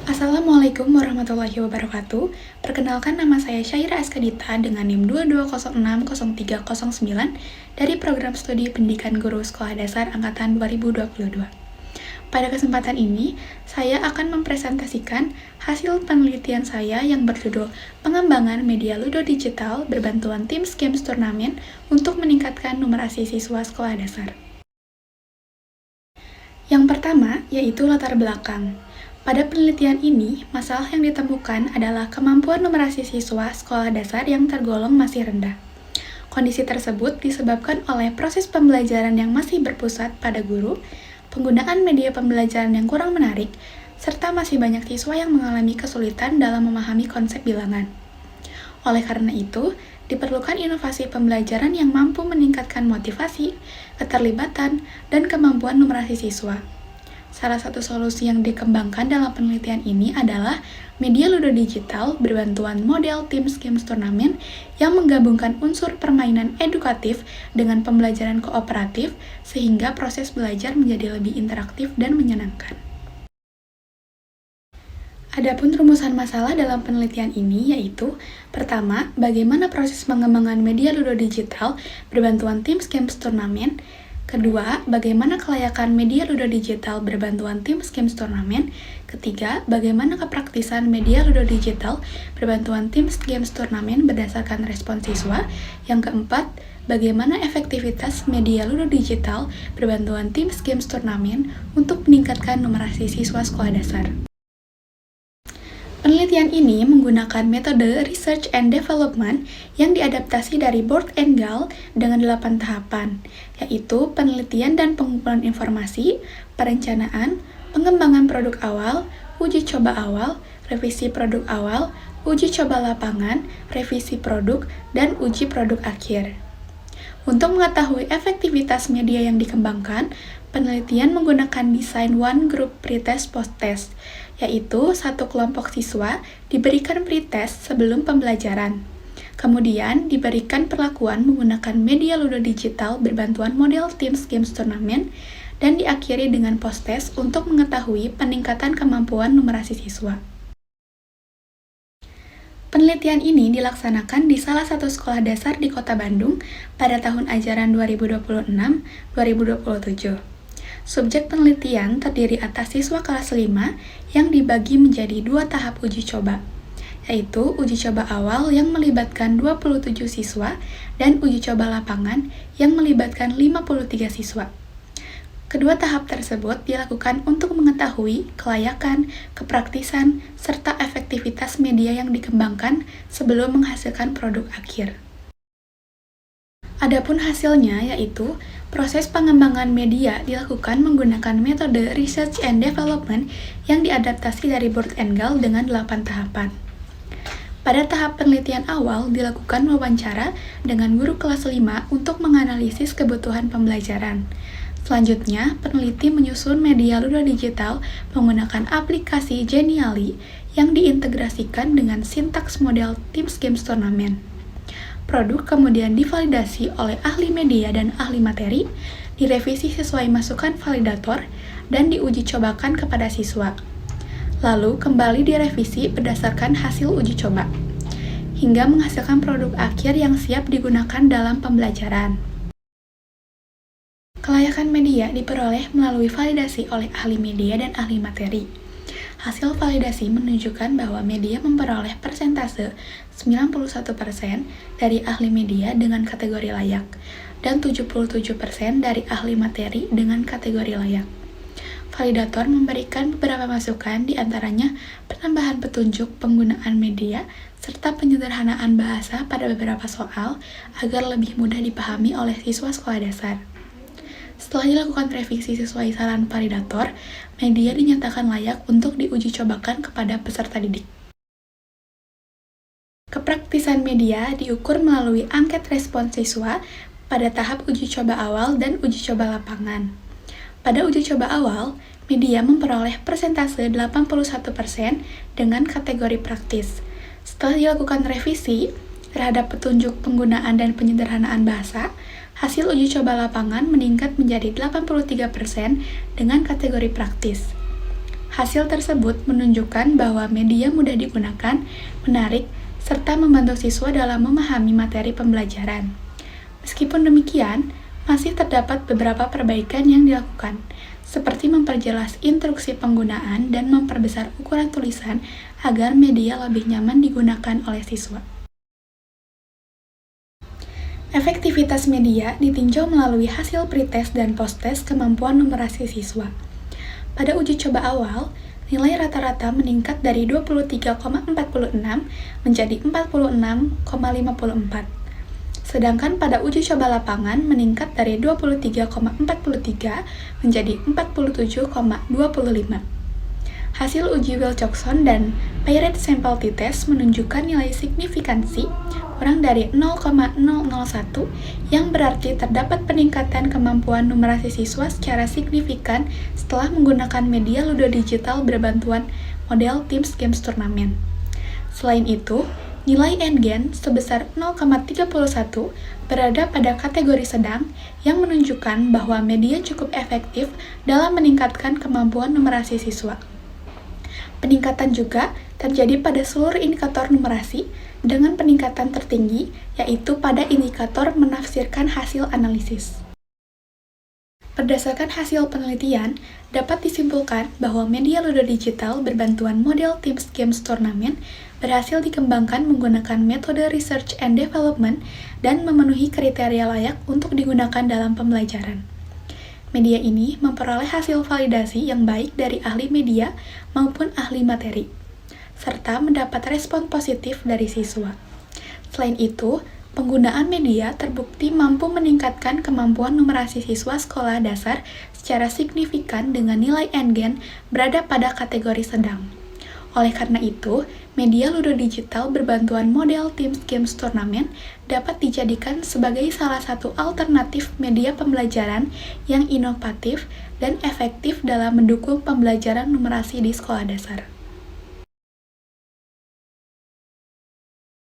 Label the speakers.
Speaker 1: Assalamualaikum warahmatullahi wabarakatuh. Perkenalkan, nama saya Syaira Eskadita dengan NIM 22060309 dari Program Studi Pendidikan Guru Sekolah Dasar Angkatan 2022. Pada kesempatan ini, saya akan mempresentasikan hasil penelitian saya yang berjudul Pengembangan Media Ludo Digital berbantuan Teams Games Turnamen untuk meningkatkan numerasi siswa sekolah dasar. Yang pertama, yaitu latar belakang. Pada penelitian ini, masalah yang ditemukan adalah kemampuan numerasi siswa sekolah dasar yang tergolong masih rendah. Kondisi tersebut disebabkan oleh proses pembelajaran yang masih berpusat pada guru, penggunaan media pembelajaran yang kurang menarik, serta masih banyak siswa yang mengalami kesulitan dalam memahami konsep bilangan. Oleh karena itu, diperlukan inovasi pembelajaran yang mampu meningkatkan motivasi, keterlibatan, dan kemampuan numerasi siswa. Salah satu solusi yang dikembangkan dalam penelitian ini adalah media ludo digital berbantuan model Teams Games Turnamen yang menggabungkan unsur permainan edukatif dengan pembelajaran kooperatif sehingga proses belajar menjadi lebih interaktif dan menyenangkan. Adapun rumusan masalah dalam penelitian ini yaitu: pertama, bagaimana proses pengembangan media ludo digital berbantuan Teams Games Turnamen. Kedua, bagaimana kelayakan media ludo digital berbantuan Teams Games Turnamen. Ketiga, bagaimana kepraktisan media ludo digital berbantuan Teams Games Turnamen berdasarkan respon siswa. Yang keempat, bagaimana efektivitas media ludo digital berbantuan Teams Games Turnamen untuk meningkatkan numerasi siswa sekolah dasar. Penelitian ini menggunakan metode Research and Development yang diadaptasi dari Board and Gall dengan 8 tahapan, yaitu penelitian dan pengumpulan informasi, perencanaan, pengembangan produk awal, uji coba awal, revisi produk awal, uji coba lapangan, revisi produk, dan uji produk akhir. Untuk mengetahui efektivitas media yang dikembangkan, penelitian menggunakan desain One Group Pretest Post-Test, yaitu satu kelompok siswa diberikan pretest sebelum pembelajaran. Kemudian diberikan perlakuan menggunakan media ludo digital berbantuan model Teams Games Turnamen dan diakhiri dengan post-test untuk mengetahui peningkatan kemampuan numerasi siswa. Penelitian ini dilaksanakan di salah satu sekolah dasar di Kota Bandung pada tahun ajaran 2026-2027. Subjek penelitian terdiri atas siswa kelas 5 yang dibagi menjadi 2 tahap uji coba, yaitu uji coba awal yang melibatkan 27 siswa dan uji coba lapangan yang melibatkan 53 siswa. Kedua tahap tersebut dilakukan untuk mengetahui kelayakan, kepraktisan, serta efektivitas media yang dikembangkan sebelum menghasilkan produk akhir. Adapun hasilnya yaitu proses pengembangan media dilakukan menggunakan metode Research and Development yang diadaptasi dari Board and Gall dengan 8 tahapan. Pada tahap penelitian awal dilakukan wawancara dengan guru kelas 5 untuk menganalisis kebutuhan pembelajaran. Selanjutnya, peneliti menyusun media ludo digital menggunakan aplikasi Genially yang diintegrasikan dengan sintaks model Teams Games Turnamen. Produk kemudian divalidasi oleh ahli media dan ahli materi, direvisi sesuai masukan validator, dan diuji cobakan kepada siswa. Lalu kembali direvisi berdasarkan hasil uji coba, hingga menghasilkan produk akhir yang siap digunakan dalam pembelajaran. Kelayakan media diperoleh melalui validasi oleh ahli media dan ahli materi. Hasil validasi menunjukkan bahwa media memperoleh persentase 91% dari ahli media dengan kategori layak, dan 77% dari ahli materi dengan kategori layak. Validator memberikan beberapa masukan, diantaranya penambahan petunjuk penggunaan media, serta penyederhanaan bahasa pada beberapa soal agar lebih mudah dipahami oleh siswa sekolah dasar. Setelah dilakukan revisi sesuai saran validator, media dinyatakan layak untuk diuji cobakan kepada peserta didik. Kepraktisan media diukur melalui angket respon siswa pada tahap uji coba awal dan uji coba lapangan. Pada uji coba awal, media memperoleh persentase 81% dengan kategori praktis. Setelah dilakukan revisi terhadap petunjuk penggunaan dan penyederhanaan bahasa, hasil uji coba lapangan meningkat menjadi 83% dengan kategori praktis. Hasil tersebut menunjukkan bahwa media mudah digunakan, menarik, serta membantu siswa dalam memahami materi pembelajaran. Meskipun demikian, masih terdapat beberapa perbaikan yang dilakukan, seperti memperjelas instruksi penggunaan dan memperbesar ukuran tulisan agar media lebih nyaman digunakan oleh siswa. Efektivitas media ditinjau melalui hasil pretest dan posttest kemampuan numerasi siswa. Pada uji coba awal, nilai rata-rata meningkat dari 23,46 menjadi 46,54. Sedangkan pada uji coba lapangan meningkat dari 23,43 menjadi 47,25. Hasil uji Wilcoxon dan Paired Sample T-Test menunjukkan nilai signifikansi kurang dari 0,001 yang berarti terdapat peningkatan kemampuan numerasi siswa secara signifikan setelah menggunakan media ludo digital berbantuan model Teams Games Turnamen. Selain itu, nilai N-Gen sebesar 0,31 berada pada kategori sedang yang menunjukkan bahwa media cukup efektif dalam meningkatkan kemampuan numerasi siswa. Peningkatan juga terjadi pada seluruh indikator numerasi dengan peningkatan tertinggi yaitu pada indikator menafsirkan hasil analisis. Berdasarkan hasil penelitian, dapat disimpulkan bahwa media ludo digital berbantuan model Teams Games Turnamen berhasil dikembangkan menggunakan metode Research and Development dan memenuhi kriteria layak untuk digunakan dalam pembelajaran. Media ini memperoleh hasil validasi yang baik dari ahli media maupun ahli materi, serta mendapat respon positif dari siswa. Selain itu, penggunaan media terbukti mampu meningkatkan kemampuan numerasi siswa sekolah dasar secara signifikan dengan nilai N-Gen berada pada kategori sedang. Oleh karena itu, media ludo digital berbantuan model Teams Games Turnamen dapat dijadikan sebagai salah satu alternatif media pembelajaran yang inovatif dan efektif dalam mendukung pembelajaran numerasi di sekolah dasar.